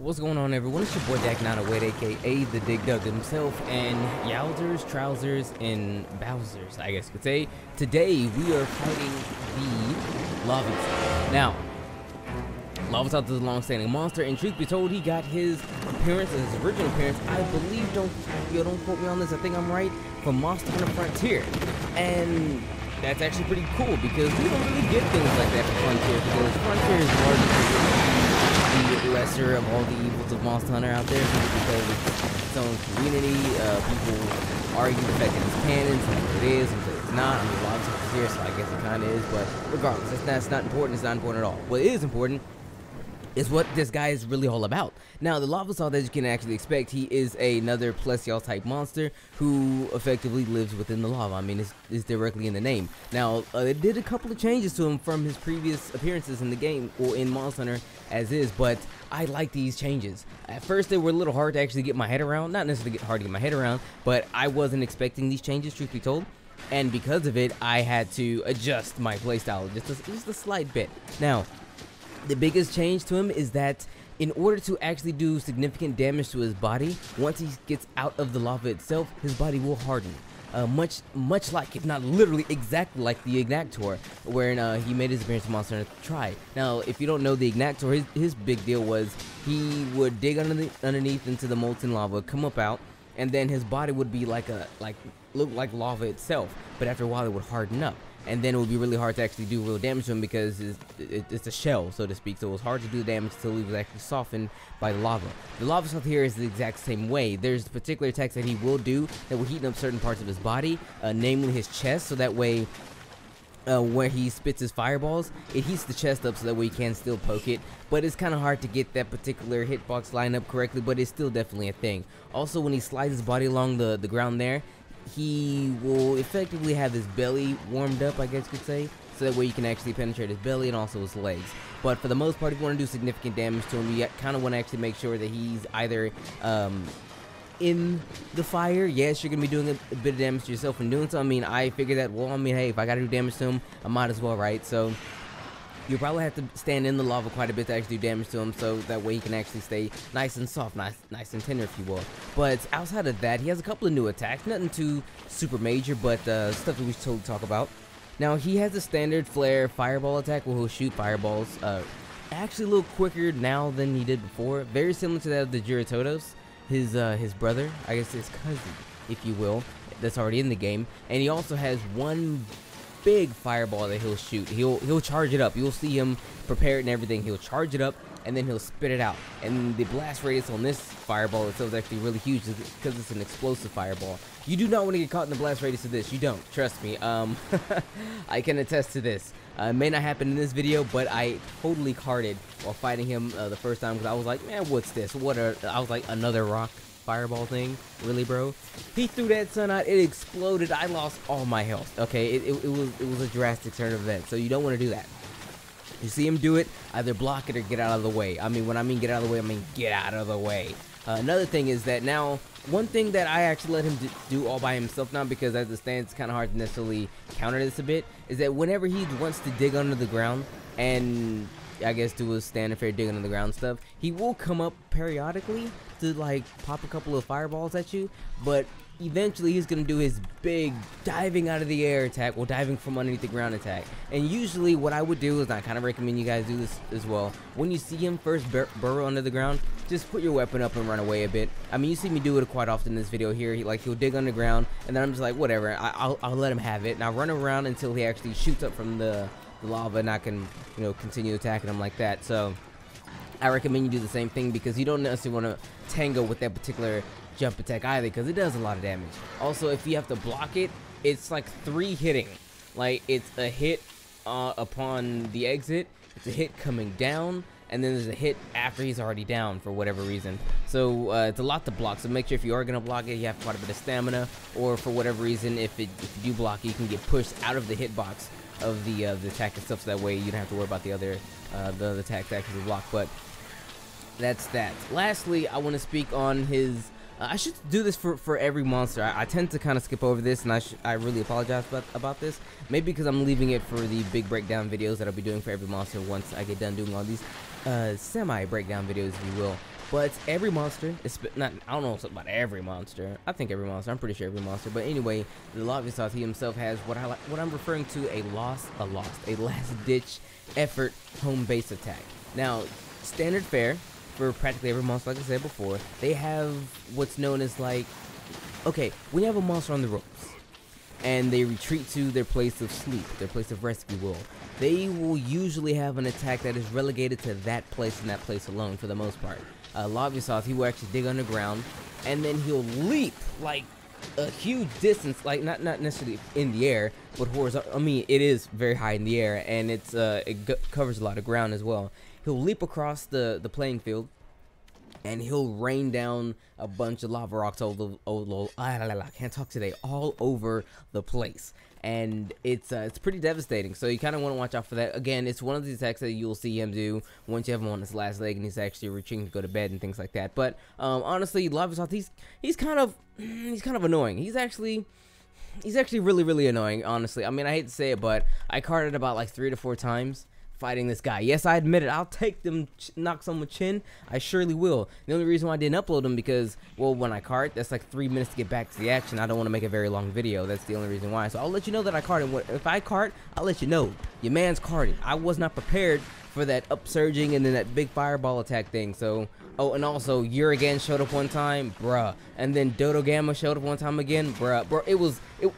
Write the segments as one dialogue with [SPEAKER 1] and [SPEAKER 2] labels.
[SPEAKER 1] What's going on, everyone? It's your boy Dak908, aka the Dig Dug himself, and Yowzers, Trousers, and Bowsers, I guess you could say. Today we are fighting the Lavasioth. Now, Lavasioth is a long-standing monster, and truth be told, he got his appearance, his original appearance, I believe, don't quote me on this, I think I'm right, from Monster Hunter Frontier. And that's actually pretty cool because we don't really get things like that for Frontier, because Frontier is largely the lesser of all the evils of Monster Hunter out there, because it's its own community. People argue the fact that it's canon, sometimes it is, sometimes it's not. I mean, Lavasioth is here, so I guess it kind of is, but regardless, that's not important. It's not important at all. What is important is what this guy is really all about. Now, the Lavasioth, as you can actually expect, he is another Plesial type monster who effectively lives within the lava. I mean, it's directly in the name. Now, it did a couple of changes to him from his previous appearances in the game, or in Monster Hunter as is, but I like these changes. At first, they were a little hard to actually get my head around. Not necessarily hard to get my head around, but I wasn't expecting these changes, truth be told. And because of it, I had to adjust my playstyle just a slight bit. Now, the biggest change to him is that in order to actually do significant damage to his body, once he gets out of the lava itself, his body will harden. Much like, if not literally exactly like the Ignactor, wherein he made his appearance in Monster Hunter Tri. Now, if you don't know the Ignactor, his big deal was he would dig underneath into the molten lava, come up out, and then his body would be look like lava itself. But after a while, it would harden up. And then it would be really hard to actually do real damage to him because it's a shell, so to speak. So it was hard to do damage until he was actually softened by the lava. The Lavasioth here is the exact same way. There's particular attacks that he will do that will heat up certain parts of his body, namely his chest, so that way where he spits his fireballs, it heats the chest up so that way you can still poke it. But it's kind of hard to get that particular hitbox line up correctly, but it's still definitely a thing. Also, when he slides his body along the ground there, he will effectively have his belly warmed up, I guess you could say, so that way you can actually penetrate his belly and also his legs. But for the most part, if you want to do significant damage to him, you kind of want to actually make sure that he's either in the fire. Yes, you're going to be doing a bit of damage to yourself in doing so. I mean, I figured that, well, I mean, hey, if I got to do damage to him, I might as well, right? So you probably have to stand in the lava quite a bit to actually do damage to him, so that way he can actually stay nice and soft, nice and tender, if you will. But outside of that, he has a couple of new attacks, nothing too super major, but stuff that we should totally talk about. Now, he has a standard flare fireball attack where he'll shoot fireballs, actually a little quicker now than he did before, very similar to that of the Giratodos, his brother, I guess his cousin, if you will, that's already in the game. And he also has one big fireball that he'll shoot. He'll charge it up. You'll see him prepare it and everything. He'll charge it up and then he'll spit it out. And the blast radius on this fireball itself is actually really huge because it's an explosive fireball. You do not want to get caught in the blast radius of this. You don't. Trust me. I can attest to this. It may not happen in this video, but I totally carded while fighting him the first time because I was like, man, what's this? I was like, another rock fireball thing? Really, bro? He threw that sun out, it exploded, I lost all my health. Okay, it was a drastic turn of events, so you don't want to do that. You see him do it, either block it or get out of the way. I mean, when I mean get out of the way, I mean get out of the way. Another thing is that now, one thing that I actually let him do all by himself now, because as it stands, it's kind of hard to necessarily counter this a bit, is that whenever he wants to dig under the ground and I guess do a standard fair dig under the ground stuff, he will come up periodically to like pop a couple of fireballs at you, but eventually he's gonna do his big diving out of the air attack, or diving from underneath the ground attack. And usually what I would do is, I kind of recommend you guys do this as well, when you see him first burrow under the ground, just put your weapon up and run away a bit. I mean, you see me do it quite often in this video here. He'll dig underground, and then I'm just like, whatever, I'll let him have it, and I'll run around until he actually shoots up from the lava, and I can, you know, continue attacking him like that. So I recommend you do the same thing, because you don't necessarily want to tango with that particular jump attack either, because it does a lot of damage. Also, if you have to block it, it's like 3 hitting. Like, it's a hit upon the exit, it's a hit coming down, and then there's a hit after he's already down for whatever reason. So it's a lot to block, so make sure if you are going to block it, you have quite a bit of stamina, or for whatever reason, if you do block it, you can get pushed out of the hitbox of the attack itself, so that way you don't have to worry about the other the attack that actually block. But that's that. Lastly, I want to speak on his I should do this for every monster. I tend to kind of skip over this, and I really apologize about this. Maybe because I'm leaving it for the big breakdown videos that I'll be doing for every monster once I get done doing all these semi breakdown videos, if you will. But every monster, it's not, I don't know about every monster. I think every monster, I'm pretty sure every monster. But anyway, the Lavasioth, he himself has what I'm referring to a last ditch effort home base attack. Now, standard fare for practically every monster, like I said before, they have what's known as like, okay, when you have a monster on the ropes and they retreat to their place of sleep, their place of rest, if you will, they will usually have an attack that is relegated to that place and that place alone for the most part. Lavasioth, he will actually dig underground, and then he'll leap like a huge distance, like not necessarily in the air, but horizontal. I mean, it is very high in the air, and it covers a lot of ground as well. He'll leap across the playing field, and he'll rain down a bunch of lava rocks I can't talk today, all over the place. And it's pretty devastating, so you kind of want to watch out for that. Again, it's one of the attacks that you'll see him do once you have him on his last leg and he's actually reaching to go to bed and things like that. But honestly, Lavasioth, he's kind of annoying. He's actually really annoying, honestly. I mean, I hate to say it, but I carded about like 3 to 4 times fighting this guy. Yes, I admit it. I'll take them, knock someone's chin. I surely will. The only reason why I didn't upload them because, well, when I card, that's like 3 minutes to get back to the action. I don't want to make a very long video. That's the only reason why. So I'll let you know that I carded. If I card, I'll let you know. Your man's carded. I was not prepared for that upsurging and then that big fireball attack thing. So, oh, and also Urigan showed up one time, bruh. And then Dodo Gamma showed up one time again, bruh. Bro,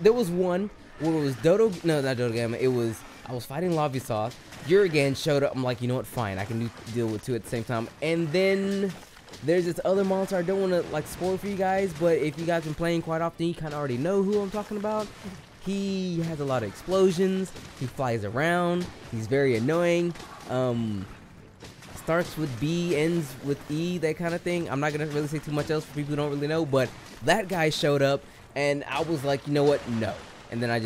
[SPEAKER 1] there was one where it was Dodo, no, not Dodo Gamma. It was, I was fighting Lavasioth. Urigan showed up. I'm like, you know what? Fine, I can deal with 2 at the same time. And then there's this other monster. I don't want to like spoil for you guys, but if you guys been playing quite often, you kind of already know who I'm talking about. He has a lot of explosions. He flies around. He's very annoying. Starts with B, ends with E, that kind of thing. I'm not gonna really say too much else for people who don't really know, but that guy showed up, and I was like, you know what? No. And then I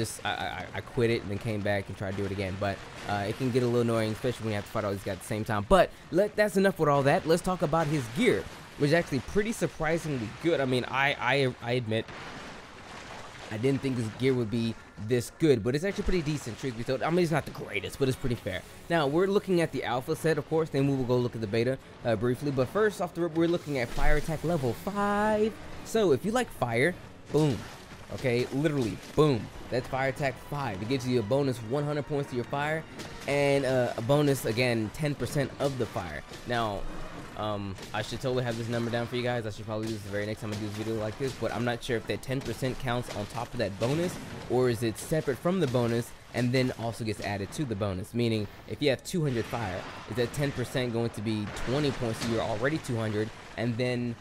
[SPEAKER 1] quit it and then came back and tried to do it again. But it can get a little annoying, especially when you have to fight all these guys at the same time. But that's enough with all that. Let's talk about his gear, which is actually pretty surprisingly good. I mean, I admit I didn't think his gear would be this good, but it's actually pretty decent, truth be told. I mean, it's not the greatest, but it's pretty fair. Now, we're looking at the alpha set, of course, then we will go look at the beta briefly. But first off the rip, we're looking at fire attack level 5. So if you like fire, boom. Okay, literally, boom. That's fire attack 5. It gives you a bonus 100 points to your fire, and a bonus, again, 10% of the fire. Now, I should totally have this number down for you guys. I should probably do this the very next time I do this video like this, but I'm not sure if that 10% counts on top of that bonus, or is it separate from the bonus and then also gets added to the bonus. Meaning, if you have 200 fire, is that 10% going to be 20 points, so you're already 200, and then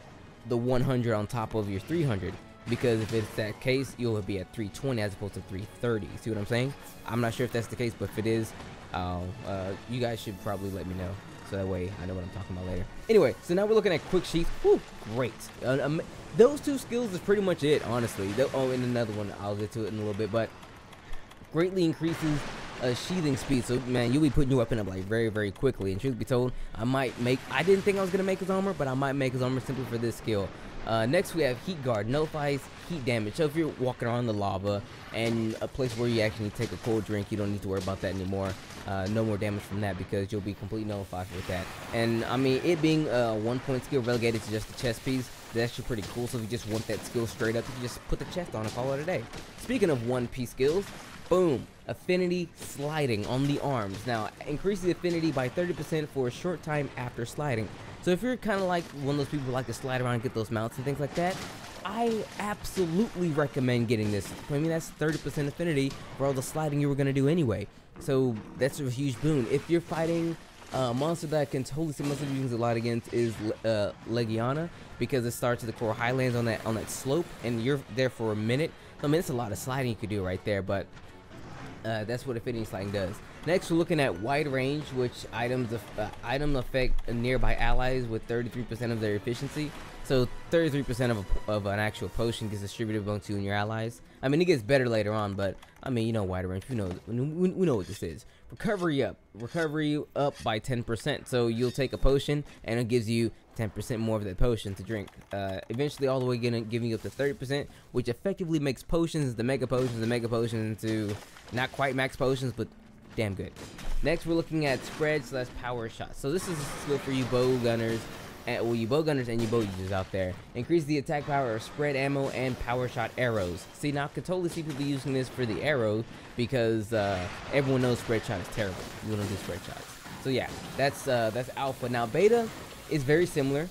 [SPEAKER 1] the 100 on top of your 300? Because if it's that case, you'll be at 320 as opposed to 330. See what I'm saying? I'm not sure if that's the case, but if it is, you guys should probably let me know, so that way I know what I'm talking about later. Anyway, so now we're looking at quick sheath. Whew, great. Those 2 skills is pretty much it, honestly. Oh, and another one, I'll get to it in a little bit, but greatly increases sheathing speed. So man, you'll be putting your weapon up like very quickly. And truth be told, I didn't think I was gonna make his armor, but I might make his armor simply for this skill. Next we have heat guard, nullifies heat damage. So if you're walking around the lava and a place where you actually take a cold drink, you don't need to worry about that anymore. No more damage from that because you'll be completely nullified with that. And I mean, it being a 1-point skill relegated to just the chest piece, that's actually pretty cool. So if you just want that skill straight up, you can just put the chest on and call it a day. Speaking of 1-piece skills, boom, affinity sliding on the arms. Now, increase the affinity by 30% for a short time after sliding. So if you're kind of like one of those people who like to slide around and get those mounts and things like that, I absolutely recommend getting this. I mean, that's 30% affinity for all the sliding you were going to do anyway. So that's a huge boon. If you're fighting a monster that I can totally see myself using a lot against is Legiana, because it starts at the Coral Highlands on that slope, and you're there for a minute. I mean, it's a lot of sliding you could do right there, but that's what affinity sliding does. Next, we're looking at wide range, which item affect nearby allies with 33% of their efficiency. So 33% of an actual potion gets distributed among you and your allies. I mean, it gets better later on, but I mean, you know, wide range. We know what this is. Recovery up by 10%. So you'll take a potion and it gives you 10% more of that potion to drink. Eventually, all the way giving you up to 30%, which effectively makes potions, the mega potions into not quite max potions, but damn good. Next, we're looking at spread / power shots. So this is a skill for you bow gunners and well, you bow gunners and you bow users out there. Increase the attack power of spread ammo and power shot arrows. See, now I can totally see people using this for the arrow because everyone knows spread shot is terrible. You don't do spread shots. So yeah, that's alpha. Now beta is very similar.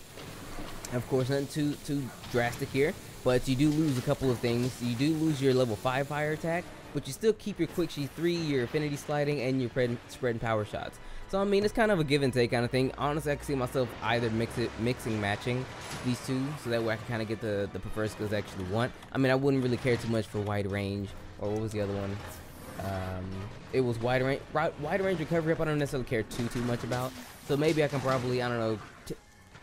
[SPEAKER 1] Of course, nothing too drastic here, but you do lose a couple of things. You do lose your level 5 fire attack, but you still keep your quick sheet 3, your affinity sliding, and your spread and power shots. So I mean, it's kind of a give and take kind of thing. Honestly, I can see myself either mixing, matching these two, so that way I can kind of get the preferred skills I actually want. I mean, I wouldn't really care too much for wide range, or what was the other one? It was wide range recovery up. I don't necessarily care too much about. So maybe I can probably, I don't know,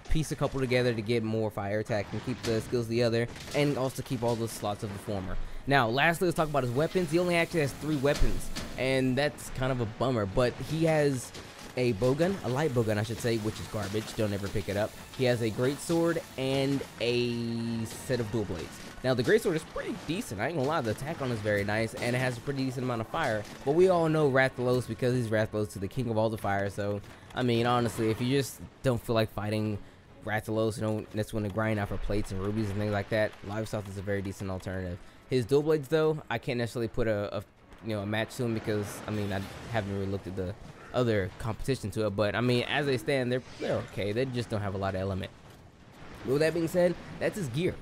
[SPEAKER 1] piece a couple together to get more fire attack and keep the skills the other, and also keep all the slots of the former. Now, lastly, let's talk about his weapons. He only actually has 3 weapons, and that's kind of a bummer. But he has a bowgun, a light bowgun, I should say, which is garbage. Don't ever pick it up. He has a great sword and a set of dual blades. Now, the great sword is pretty decent. I ain't gonna lie, the attack on it is very nice, and it has a pretty decent amount of fire. But we all know Rathalos because he's Rathalos to the king of all the fire. So, I mean, honestly, if you just don't feel like fighting Rathalos, you don't necessarily want to grind out for plates and rubies and things like that, Lavasioth is a very decent alternative. His dual blades, though, I can't necessarily put a match to him because, I mean, I haven't really looked at the other competition to it, but I mean, as they stand, they're okay. They just don't have a lot of element. With that being said, that's his gear.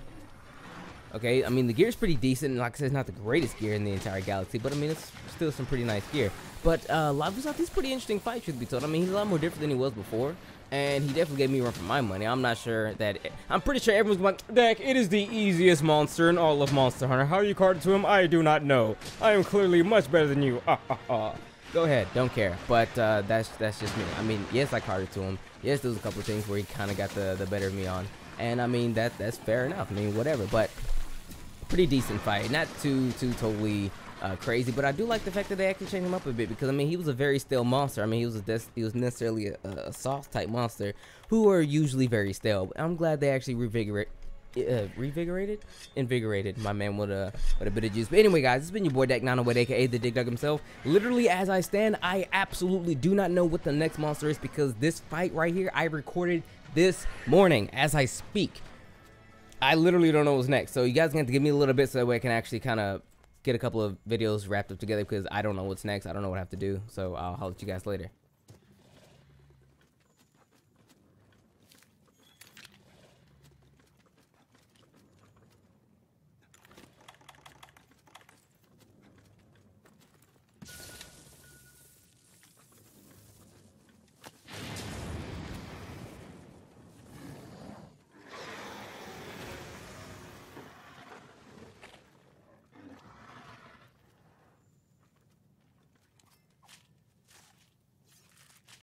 [SPEAKER 1] Okay, I mean, the gear is pretty decent. Like I said, it's not the greatest gear in the entire galaxy, but I mean, it's still some pretty nice gear. But Lavasioth is a pretty interesting fight, truth be told. I mean, he's a lot more different than he was before, and he definitely gave me a run for my money. I'm not sure that I'm pretty sure everyone's like, Dak, it is the easiest monster in all of Monster Hunter. How you carded to him, I do not know. I am clearly much better than you. Go ahead, don't care. But that's just me. I mean, yes, I carded to him. Yes, there was a couple of things where he kind of got the better of me on, and I mean that's fair enough. I mean, whatever. But pretty decent fight, not too totally crazy. But I do like the fact that they actually changed him up a bit, because I mean, he was a very stale monster. I mean, he was necessarily a soft type monster who are usually very stale. I'm glad they actually invigorated my man with a bit of juice. But anyway, guys, it's been your boy Dak908, aka the Dig Dug himself. Literally, as I stand, I absolutely do not know what the next monster is, because this fight right here I recorded this morning as I speak. I literally don't know what's next, so you guys are gonna have to give me a little bit so that way I can actually kind of get a couple of videos wrapped up together, because I don't know what's next. I don't know what I have to do, so I'll holler at you guys later.